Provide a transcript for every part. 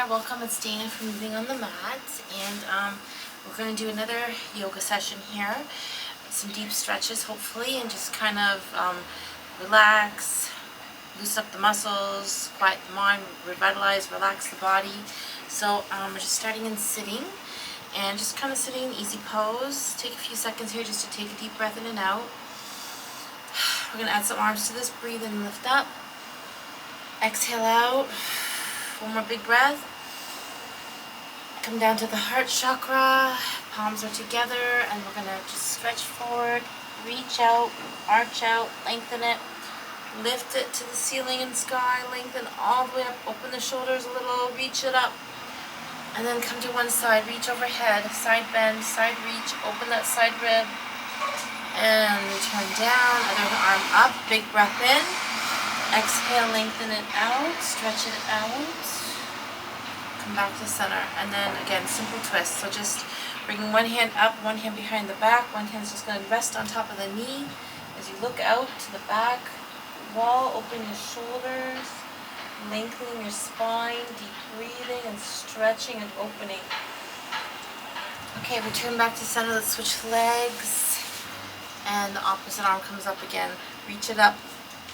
there, welcome. It's Dana from Moving on the Mat, and we're going to do another yoga session here. Some deep stretches hopefully, and just kind of relax, loosen up the muscles, quiet the mind, revitalize, relax the body. So we're just starting in sitting, and just kind of sitting in easy pose. Take a few seconds here just to take a deep breath in and out. We're going to add some arms to this, breathe in and lift up. Exhale out. One more big breath. Come down to the heart chakra. Palms are together, and we're going to just stretch forward, reach out, arch out, lengthen it, lift it to the ceiling and sky, lengthen all the way up, open the shoulders a little, reach it up, and then come to one side, reach overhead, side bend, side reach, open that side rib, and turn down, other arm up, big breath in. Exhale, lengthen it out, stretch it out, come back to center, and then again, simple twist. So just bringing one hand up, one hand behind the back, one hand's just going to rest on top of the knee. As you look out to the back wall, open your shoulders, lengthening your spine, deep breathing and stretching and opening. Okay, return back to center, let's switch legs, and the opposite arm comes up again. Reach it up.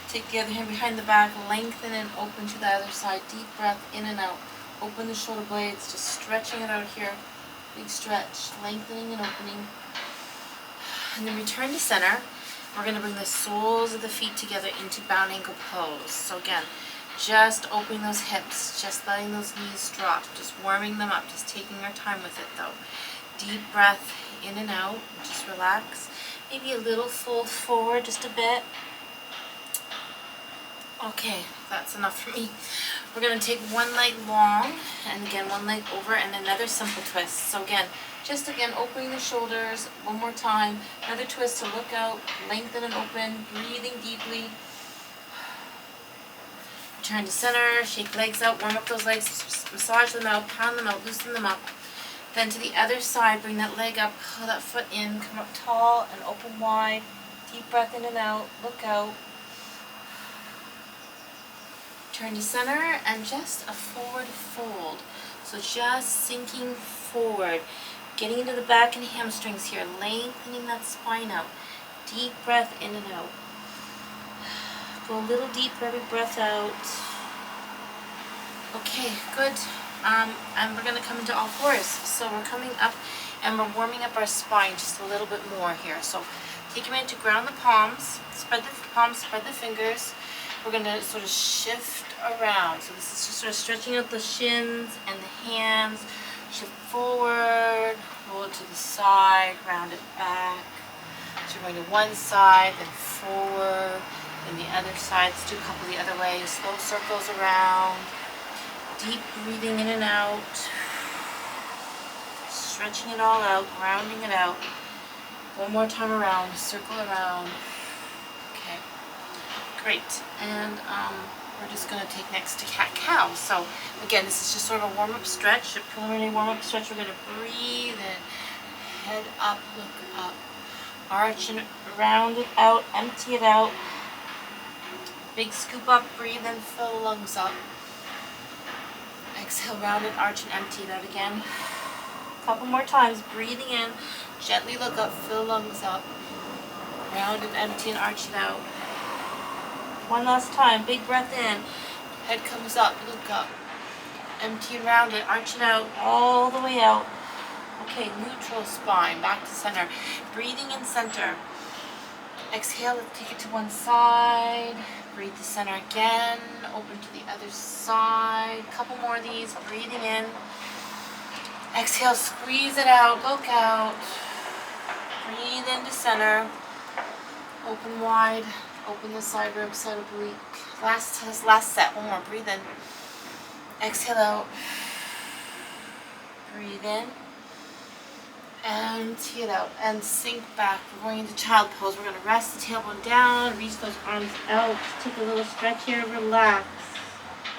Take the other hand behind the back, lengthen and open to the other side. Deep breath in and out. Open the shoulder blades, just stretching it out here. Big stretch, lengthening and opening. And then return to center. We're going to bring the soles of the feet together into bound ankle pose. So again, just opening those hips, just letting those knees drop, just warming them up, just taking our time with it though. Deep breath in and out, just relax. Maybe a little fold forward, just a bit. Okay, that's enough for me. We're going to take one leg long, and again one leg over, and another simple twist. So again, just again opening the shoulders, one more time, another twist to look out, lengthen and open, breathing deeply. Turn to center, shake legs out, warm up those legs, massage them out, pound them out, loosen them up. Then to the other side, bring that leg up, pull that foot in, come up tall and open wide. Deep breath in and out, look out. Turn to center and just a forward fold. So just sinking forward, getting into the back and hamstrings here, lengthening that spine out. Deep breath in and out. Go a little deeper every breath out. Okay, good. And we're going to come into all fours. So we're coming up and we're warming up our spine just a little bit more here. So take a minute to ground the palms, spread the palms, spread the fingers. We're going to sort of shift around. So this is just sort of stretching out the shins and the hands. Shift forward, roll it to the side, round it back. So we're going to one side, then forward, then the other side. Let's do a couple the other way. Slow circles around. Deep breathing in and out. Stretching it all out, rounding it out. One more time around, circle around. Okay. Great, and we're just going to take next to cat-cow. So again, this is just sort of a warm-up stretch, a preliminary warm-up stretch. We're going to breathe and head up, look up, arch and round it out, empty it out. Big scoop up, breathe and fill the lungs up. Exhale, round it, arch and empty it out again. A couple more times, breathing in, gently look up, fill lungs up. Round and empty and arch it out. One last time, big breath in, head comes up, look up, empty and round it, arch it out, all the way out. Okay, neutral spine, back to center, breathing in center. Exhale, let's take it to one side, breathe to center again, open to the other side, couple more of these, breathing in. Exhale, squeeze it out, look out, breathe into center, open wide. Open the side rib, side oblique. Last set. One more. Breathe in. Exhale out. Breathe in. Empty it out. And sink back. We're going into child pose. We're going to rest the tailbone down. Reach those arms out. Take a little stretch here. Relax.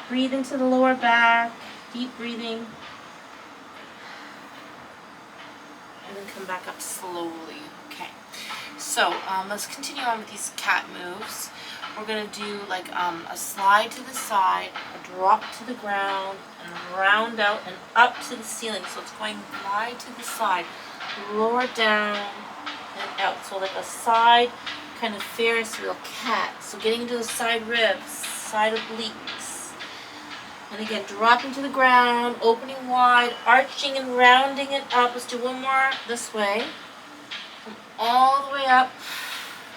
Breathe into the lower back. Deep breathing. And then come back up slowly. Okay. So let's continue on with these cat moves. We're going to do like a slide to the side, a drop to the ground, and round round out and up to the ceiling. So it's going wide to the side, lower down and out. So like a side kind of Ferris Wheel Cat. So getting into the side ribs, side obliques. And again, dropping to the ground, opening wide, arching and rounding it up. Let's do one more this way. Come all the way up.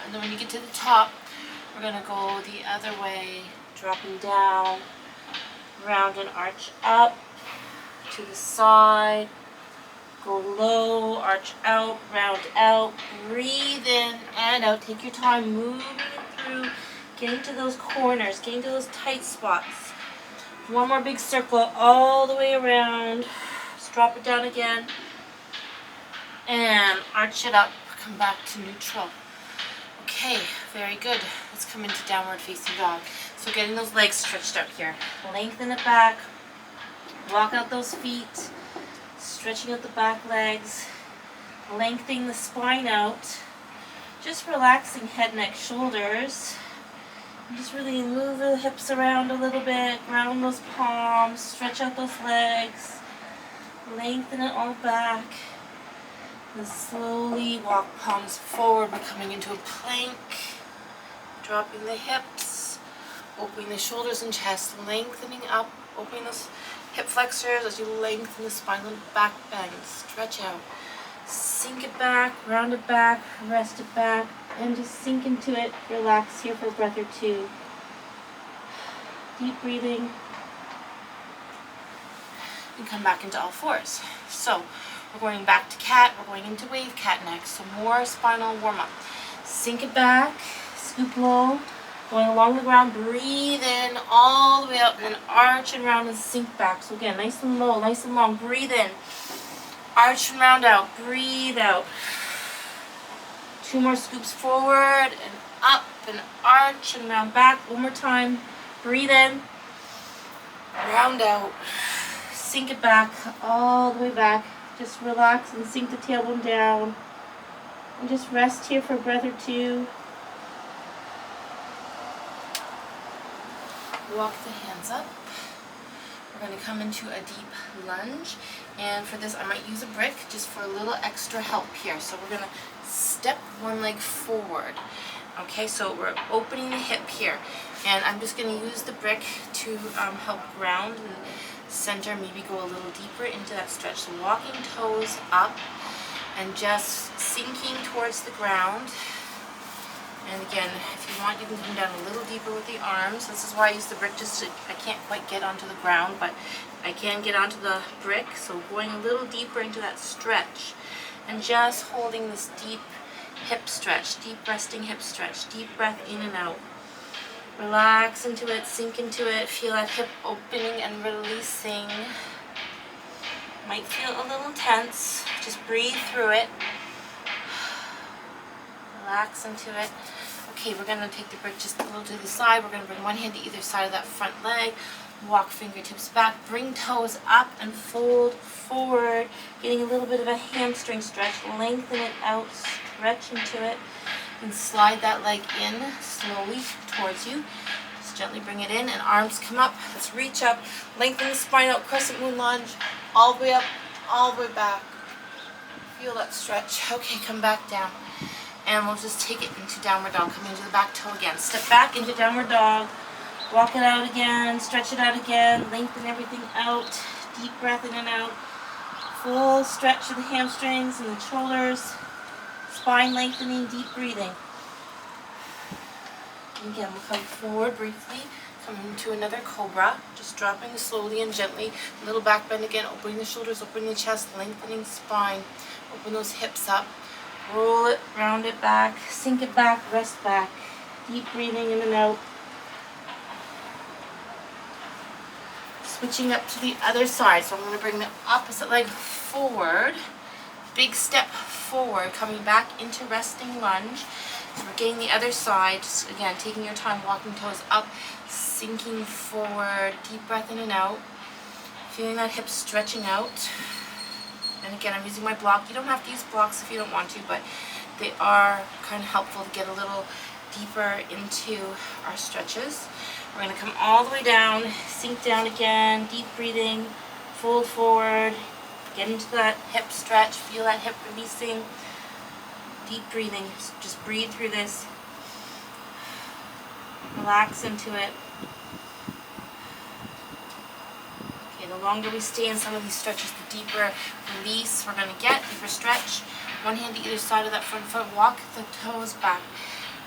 And then when you get to the top, we're going to go the other way, dropping down, round and arch up to the side. Go low, arch out, round out, breathe in and out. Take your time moving it through, getting to those corners, getting to those tight spots. One more big circle all the way around. Just drop it down again. And arch it up, come back to neutral. Okay, very good. Let's come into downward facing dog. So getting those legs stretched out here. Lengthen it back. Walk out those feet. Stretching out the back legs. Lengthening the spine out. Just relaxing head, neck, shoulders. And just really move the hips around a little bit. Ground those palms. Stretch out those legs. Lengthen it all back. And slowly walk palms forward. We're coming into a plank. Dropping the hips. Opening the shoulders and chest. Lengthening up. Opening those hip flexors as you lengthen the spinal back bend. Stretch out. Sink it back. Round it back. Rest it back. And just sink into it. Relax here for a breath or two. Deep breathing. And come back into all fours. So, we're going back to cat. We're going into wave cat next. So more spinal warm up. Sink it back. Scoop low. Going along the ground. Breathe in all the way up. And then arch and round and sink back. So again, nice and low, nice and long. Breathe in. Arch and round out. Breathe out. Two more scoops forward and up and arch and round back. One more time. Breathe in. Round out. Sink it back all the way back. Just relax and sink the tailbone down. And just rest here for a breath or two. Walk the hands up. We're going to come into a deep lunge. And for this, I might use a brick just for a little extra help here. So we're going to step one leg forward. Okay, so we're opening the hip here. And I'm just going to use the brick to help ground and center, maybe go a little deeper into that stretch. So walking toes up and just sinking towards the ground. And again, if you want, you can come down a little deeper with the arms. This is why I use the brick, just to, I can't quite get onto the ground, but I can get onto the brick. So going a little deeper into that stretch and just holding this deep hip stretch, deep resting hip stretch, deep breath in and out. Relax into it, sink into it, feel that hip opening and releasing. Might feel a little tense, just breathe through it. Relax into it. Okay, we're going to take the brick just a little to the side. We're going to bring one hand to either side of that front leg. Walk fingertips back. Bring toes up and fold forward. Getting a little bit of a hamstring stretch. Lengthen it out. Stretch into it. And slide that leg in slowly towards you. Just gently bring it in and arms come up. Let's reach up. Lengthen the spine out. Crescent moon lunge. All the way up. All the way back. Feel that stretch. Okay, come back down. And we'll just take it into downward dog. Come into the back toe again. Step back into downward dog. Walk it out again. Stretch it out again. Lengthen everything out. Deep breath in and out. Full stretch of the hamstrings and the shoulders. Spine lengthening. Deep breathing. And again, we'll come forward briefly. Come into another cobra. Just dropping slowly and gently. A little back bend again. Opening the shoulders. Opening the chest. Lengthening spine. Open those hips up. Roll it, round it back, sink it back, rest back. Deep breathing in and out. Switching up to the other side. So I'm going to bring the opposite leg forward. Big step forward, coming back into resting lunge. So we're getting the other side. Just again, taking your time, walking toes up, sinking forward. Deep breath in and out. Feeling that hip stretching out. And again, I'm using my block. You don't have to use blocks if you don't want to, but they are kind of helpful to get a little deeper into our stretches. We're going to come all the way down, sink down again, deep breathing, fold forward, get into that hip stretch, feel that hip releasing. Deep breathing, just breathe through this. Relax into it. Okay, the longer we stay in some of these stretches, the deeper release we're going to get, deeper stretch. One hand to either side of that front foot, walk the toes back.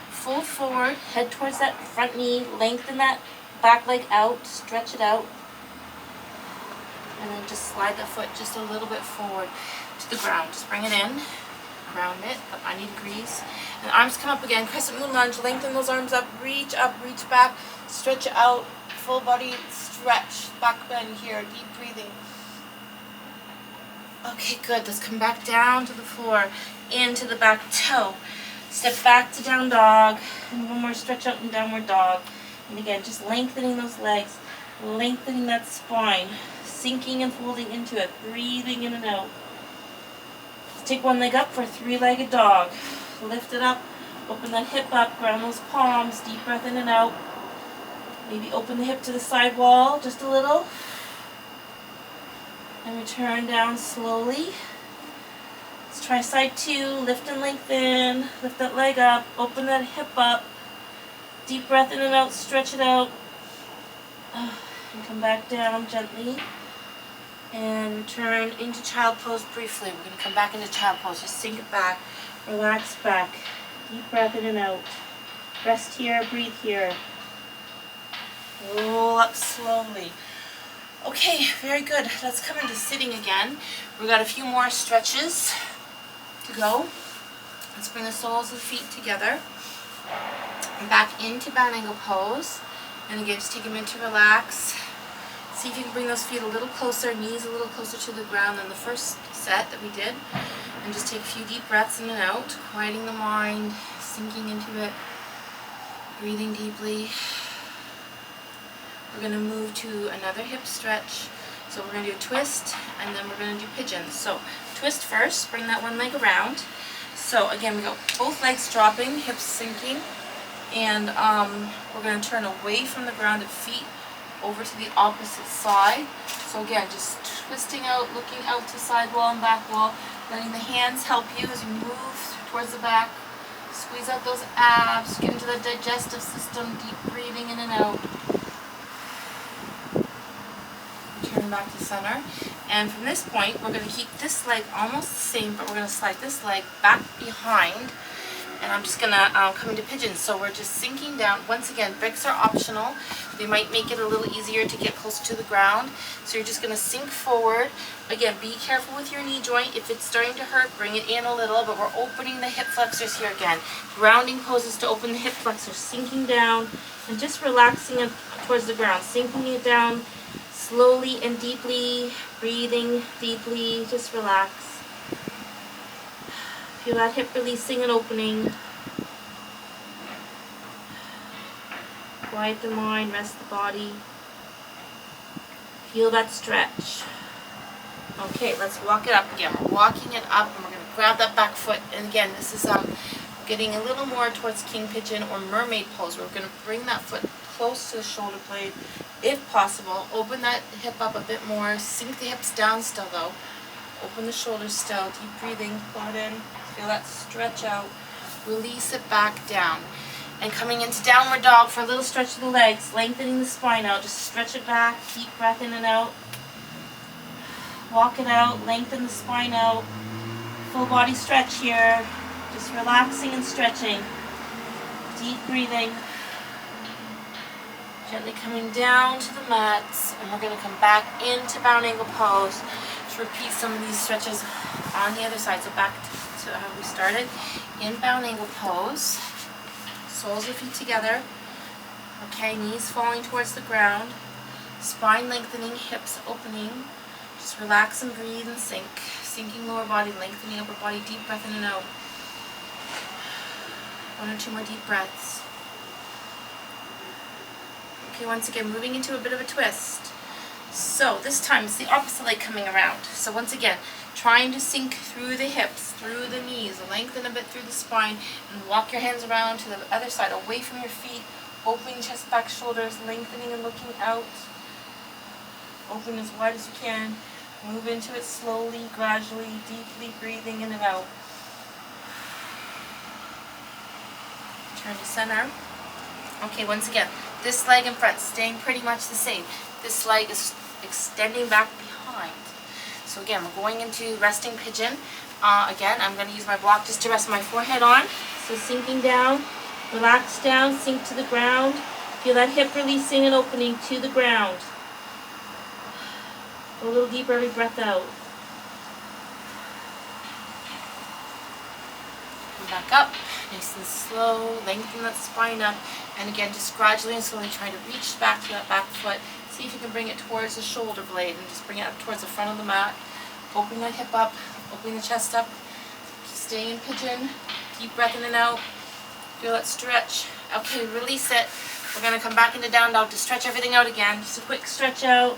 Fold forward, head towards that front knee, lengthen that back leg out, stretch it out. And then just slide the foot just a little bit forward to the ground. Just bring it in, ground it, about 90 degrees. And the arms come up again, crescent moon lunge, lengthen those arms up, reach back, stretch it out, full body stretch, back bend here, deep breathing. Okay, good. Let's come back down to the floor, into the back toe. Step back to down dog, and one more stretch out in downward dog. And again, just lengthening those legs, lengthening that spine, sinking and folding into it, breathing in and out. Take one leg up for a three-legged dog. Lift it up, open that hip up, ground those palms, deep breath in and out. Maybe open the hip to the side wall just a little. And return down slowly. Let's try side two, lift and lengthen, lift that leg up, open that hip up, deep breath in and out, stretch it out, and come back down gently, and return into child pose briefly. We're going to come back into child pose, just sink it back, relax back, deep breath in and out, rest here, breathe here, roll up slowly. Okay, very good. Let's come into sitting again. We've got a few more stretches to go. Let's bring the soles of the feet together and back into bound angle pose. And again, just take a minute to relax. See if you can bring those feet a little closer, knees a little closer to the ground than the first set that we did. And just take a few deep breaths in and out, quieting the mind, sinking into it, breathing deeply. We're going to move to another hip stretch. So we're going to do a twist, and then we're going to do pigeons. So twist first, bring that one leg around. So again, we go both legs dropping, hips sinking, and we're going to turn away from the grounded feet over to the opposite side. So again, just twisting out, looking out to side wall and back wall, letting the hands help you as you move towards the back. Squeeze out those abs, get into the digestive system, deep breathing in and out. Turn back to center, and from this point we're going to keep this leg almost the same, but we're going to slide this leg back behind, and I'm just going to come into pigeons. So we're just sinking down. Once again, breaks are optional. They might make it a little easier to get closer to the ground, so you're just going to sink forward. Again, be careful with your knee joint. If it's starting to hurt, bring it in a little, but we're opening the hip flexors here again. Grounding poses to open the hip flexors, sinking down and just relaxing it towards the ground, sinking it down slowly and deeply, breathing deeply, just relax. Feel that hip releasing and opening. Quiet the mind, rest the body. Feel that stretch. Okay, let's walk it up again. We're walking it up, and we're going to grab that back foot. And again, this is getting a little more towards king pigeon or mermaid pose. We're going to bring that foot close to the shoulder blade if possible. Open that hip up a bit more. Sink the hips down still though. Open the shoulders still. Deep breathing. Pull it in. Feel that stretch out. Release it back down. And coming into downward dog for a little stretch of the legs. Lengthening the spine out. Just stretch it back. Deep breath in and out. Walk it out. Lengthen the spine out. Full body stretch here. Just relaxing and stretching. Deep breathing. Gently coming down to the mats, and we're going to come back into bound angle pose. Just repeat some of these stretches on the other side. So back to how we started. In bound angle pose. Soles of feet together. Okay, knees falling towards the ground. Spine lengthening, hips opening. Just relax and breathe and sink. Sinking lower body, lengthening upper body, deep breath in and out. One or two more deep breaths. Okay, once again, moving into a bit of a twist. So this time it's the opposite leg coming around. So once again, trying to sink through the hips, through the knees, lengthen a bit through the spine, and walk your hands around to the other side, away from your feet, opening chest, back, shoulders, lengthening and looking out. Open as wide as you can. Move into it slowly, gradually, deeply breathing in and out. Turn to center. Okay, once again, this leg in front staying pretty much the same. This leg is extending back behind. So again, we're going into resting pigeon. Again, I'm going to use my block just to rest my forehead on. So sinking down, relax down, sink to the ground. Feel that hip releasing and opening to the ground. Go a little deeper every breath out. Come back up, nice and slow, lengthen that spine up. And again, just gradually and slowly try to reach back to that back foot. See if you can bring it towards the shoulder blade and just bring it up towards the front of the mat. Opening that hip up, opening the chest up. Stay in pigeon. Deep breath in and out. Feel that stretch. Okay, release it. We're going to come back into down dog to stretch everything out again. Just a quick stretch out.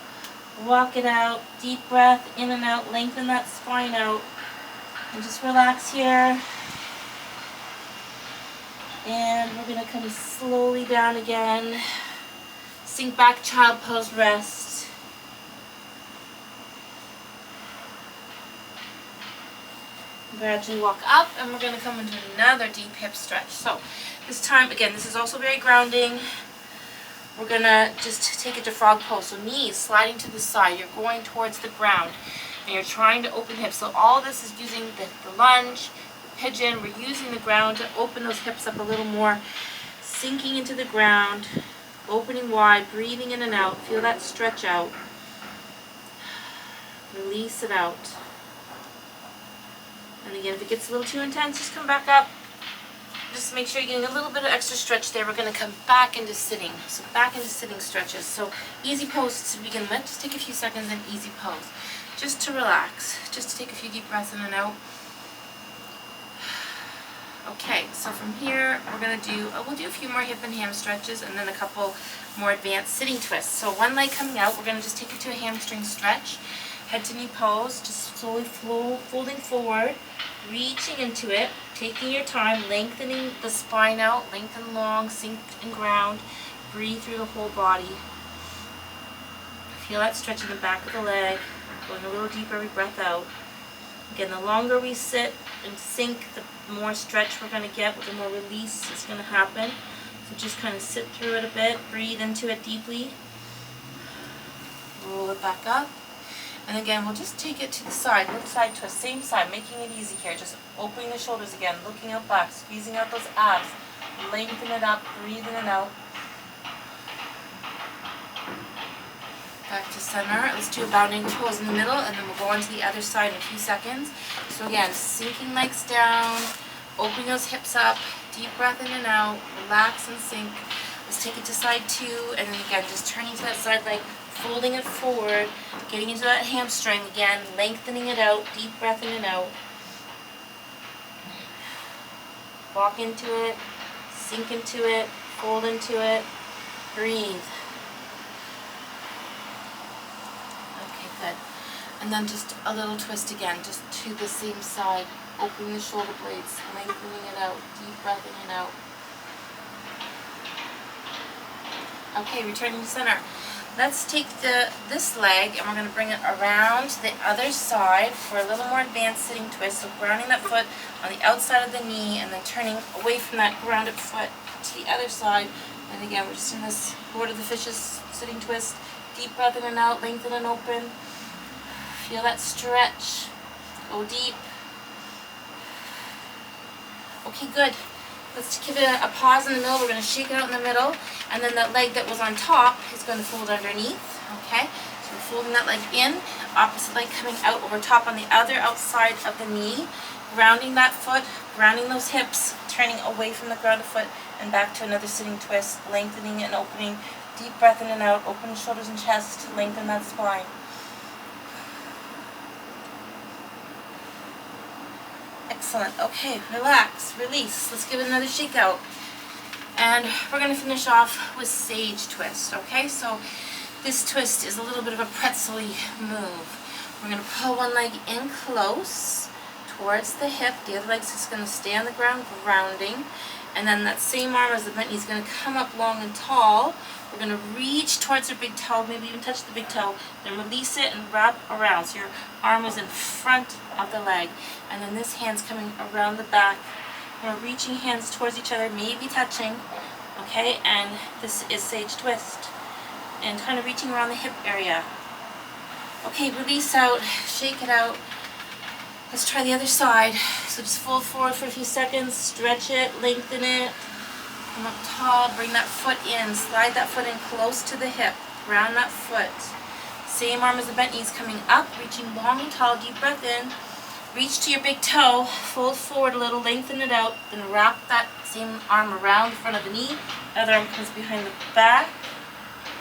Walk it out. Deep breath in and out. Lengthen that spine out. And just relax here. And we're going to come slowly down again. Sink back, child pose, rest. Gradually walk up, and we're going to come into another deep hip stretch. So this time, again, this is also very grounding. We're going to just take it to frog pose. So knees sliding to the side. You're going towards the ground, and you're trying to open hips. So all this is using the lunge, the pigeon. We're using the ground to open those hips up a little more. Sinking into the ground, opening wide, breathing in and out. Feel that stretch out. Release it out. And again, if it gets a little too intense, just come back up. Just make sure you're getting a little bit of extra stretch there. We're going to come back into sitting. So back into sitting stretches. So easy pose to begin with. Just take a few seconds in easy pose. Just to relax. Just to take a few deep breaths in and out. Okay, so from here, we're going to do, we'll do a few more hip and ham stretches and then a couple more advanced sitting twists. So one leg coming out, we're going to just take it to a hamstring stretch. Head to knee pose, just slowly folding forward, reaching into it, taking your time, lengthening the spine out, lengthen long, sink and ground, breathe through the whole body. Feel that stretch in the back of the leg, going a little deeper every breath out. Again, the longer we sit and sink, the more stretch we're going to get, the more release is going to happen. So just kind of sit through it a bit, breathe into it deeply, roll it back up. And again, we'll just take it to the side, look side twist, same side, making it easy here. Just opening the shoulders again, looking out back, squeezing out those abs, lengthen it up, breathe in and out. Back to center. Let's do a bounding pose in the middle, and then we'll go on to the other side in a few seconds. So again, sinking legs down, opening those hips up, deep breath in and out, relax and sink. Let's take it to side two, and then again, just turning to that side leg, folding it forward, getting into that hamstring again, lengthening it out, deep breath in and out. Walk into it, sink into it, fold into it, breathe. Okay, good. And then just a little twist again, just to the same side, opening the shoulder blades, lengthening it out, deep breath in and out. Okay, returning to center. Let's take this leg and we're going to bring it around to the other side for a little more advanced sitting twist. So grounding that foot on the outside of the knee and then turning away from that grounded foot to the other side. And again, we're just in this Lord of the Fishes sitting twist. Deep breath in and out, lengthen and open. Feel that stretch. Go deep. Okay, good. Let's give it a pause in the middle. We're going to shake it out in the middle. And then that leg that was on top is going to fold underneath. Okay? So we're folding that leg in. Opposite leg coming out over top on the other outside of the knee. Grounding that foot, grounding those hips, turning away from the grounded foot and back to another sitting twist. Lengthening and opening. Deep breath in and out. Open the shoulders and chest. Lengthen that spine. Excellent. Okay, relax, release. Let's give it another shake out. And we're going to finish off with sage twist, okay? So this twist is a little bit of a pretzel-y move. We're going to pull one leg in close towards the hip. The other leg's just going to stay on the ground, grounding. And then that same arm as the bent knee is going to come up long and tall. We're going to reach towards your big toe, maybe even touch the big toe, then release it and wrap around. So your arm is in front of the leg. And then this hand's coming around the back. We're reaching hands towards each other, maybe touching. Okay, and this is sage twist. And kind of reaching around the hip area. Okay, release out, shake it out. Let's try the other side. So just fold forward for a few seconds, stretch it, lengthen it. Come up tall, bring that foot in, slide that foot in close to the hip, round that foot. Same arm as the bent knees coming up, reaching long and tall, deep breath in. Reach to your big toe, fold forward a little, lengthen it out, then wrap that same arm around the front of the knee. Other arm comes behind the back.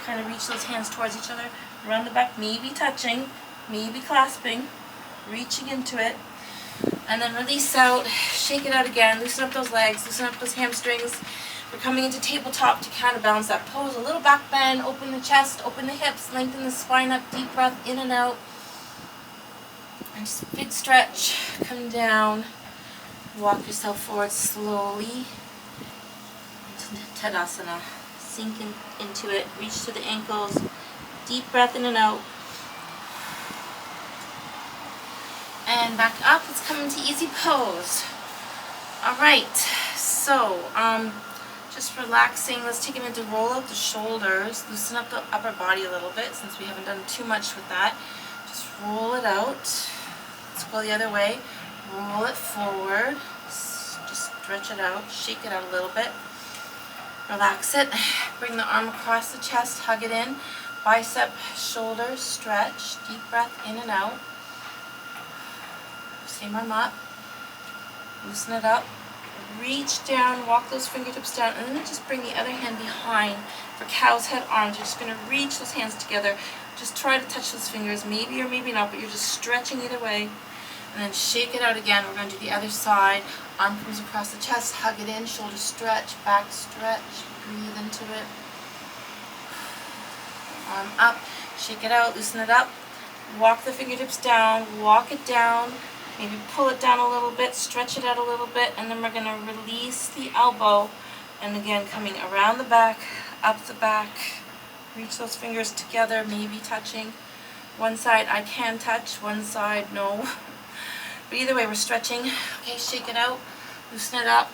Kind of reach those hands towards each other, around the back, maybe touching, maybe clasping, reaching into it. And then release out, shake it out again, loosen up those legs, loosen up those hamstrings. We're coming into tabletop to counterbalance that pose. A little back bend, open the chest, open the hips, lengthen the spine up, deep breath in and out. And just a big stretch, come down, walk yourself forward slowly into Tadasana. Sink into it, reach to the ankles, deep breath in and out. And back up, let's come into easy pose. Alright, so just relaxing. Let's take a minute to roll out the shoulders, loosen up the upper body a little bit since we haven't done too much with that. Just roll it out. Let's go the other way. Roll it forward. Just stretch it out, shake it out a little bit. Relax it. Bring the arm across the chest, hug it in. Bicep, shoulder, stretch. Deep breath in and out. Same arm up. Loosen it up. Reach down, walk those fingertips down, and then just bring the other hand behind for cow's head arms. You're just going to reach those hands together. Just try to touch those fingers, maybe or maybe not, but you're just stretching either way. And then shake it out again. We're going to do the other side. Arm comes across the chest, hug it in, shoulder stretch, back stretch, breathe into it. Arm up, shake it out, loosen it up. Walk the fingertips down, walk it down. Maybe pull it down a little bit, stretch it out a little bit, and then we're going to release the elbow. And again, coming around the back, up the back. Reach those fingers together, maybe touching. One side I can touch, one side no. But either way, we're stretching. Okay, shake it out, loosen it up.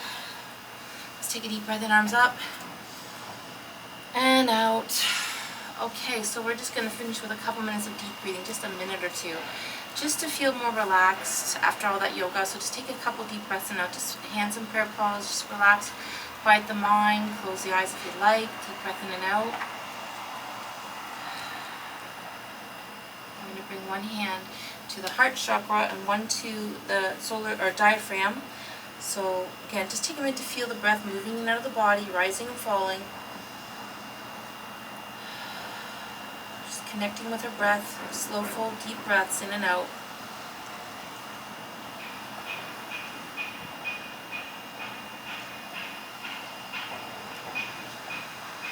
Let's take a deep breath in, arms up. And out. Okay, so we're just going to finish with a couple minutes of deep breathing, just a minute or two. Just to feel more relaxed after all that yoga. So just take a couple deep breaths in and out. Just hands in prayer pose, just relax. Quiet the mind, close the eyes if you'd like. Deep breath in and out. I'm going to bring one hand to the heart chakra and one to the solar or diaphragm. So again, just take a minute to feel the breath moving in and out of the body, rising and falling. Just connecting with her breath, slow, full, deep breaths in and out.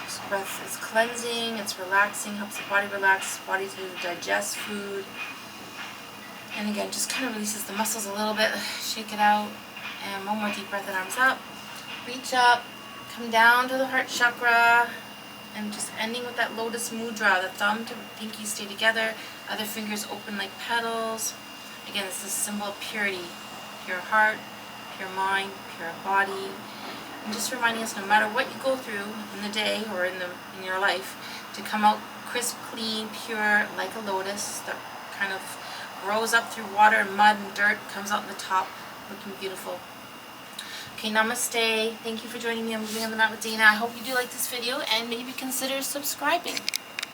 This breath is cleansing, it's relaxing, helps the body relax, body to digest food. And again, just kind of releases the muscles a little bit. Shake it out. And one more deep breath and arms up. Reach up. Come down to the heart chakra. And just ending with that lotus mudra. The thumb to pinky stay together. Other fingers open like petals. Again, it's this symbol of purity. Pure heart, pure mind, pure body. And just reminding us no matter what you go through in the day or in your life, to come out crisp, clean, pure, like a lotus that kind of grows up through water and mud and dirt, comes out in the top, looking beautiful. Okay, namaste. Thank you for joining me on Moving on the Mat with Dana. I hope you do like this video and maybe consider subscribing.